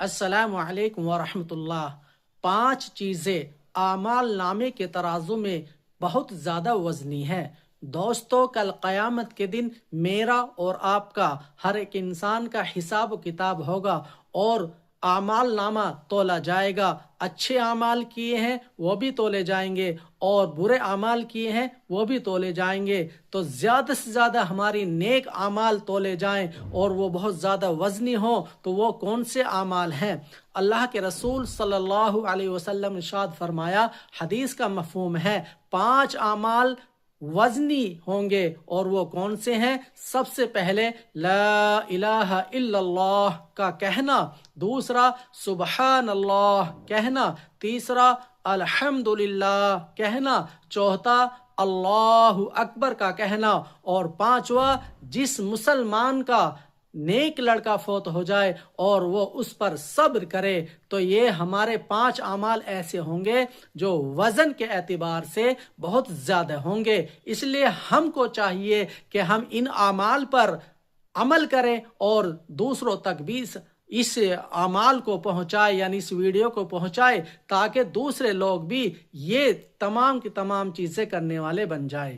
السلام علیکم ورحمۃ اللہ۔ 5 چیزیں اعمال نامے کے ترازو میں بہت زیادہ وزنی ہیں۔ دوستو، کل قیامت کے دن میرا اور آپ کا، ہر ایک انسان کا حساب و کتاب ہوگا اور اعمال نامہ تولا جائے گا۔ اچھے اعمال کیے ہیں وہ بھی تولے جائیں گے اور برے اعمال کیے ہیں وہ بھی تولے جائیں گے۔ تو زیادہ سے زیادہ ہماری نیک اعمال تولے جائیں اور وہ بہت زیادہ وزنی ہوں تو وہ کون سے اعمال ہیں؟ اللہ کے رسول صلی اللہ علیہ وسلم نے ارشاد فرمایا، حدیث کا مفہوم ہے 5 اعمال وزنی ہوں گے، اور وہ کون سے ہیں؟ سب سے پہلے لا الہ الا اللہ کا کہنا، دوسرا سبحان اللہ کہنا، تیسرا الحمدللہ کہنا، چوتھا اللہ اکبر کا کہنا، اور پانچواں جس مسلمان کا نیک لڑکا فوت ہو جائے اور وہ اس پر صبر کرے۔ تو یہ ہمارے 5 اعمال ایسے ہوں گے جو وزن کے اعتبار سے بہت زیادہ ہوں گے۔ اس لیے ہم کو چاہیے کہ ہم ان اعمال پر عمل کریں اور دوسروں تک بھی اس اعمال کو پہنچائے، یعنی اس ویڈیو کو پہنچائے، تاکہ دوسرے لوگ بھی یہ تمام کی تمام چیزیں کرنے والے بن جائے۔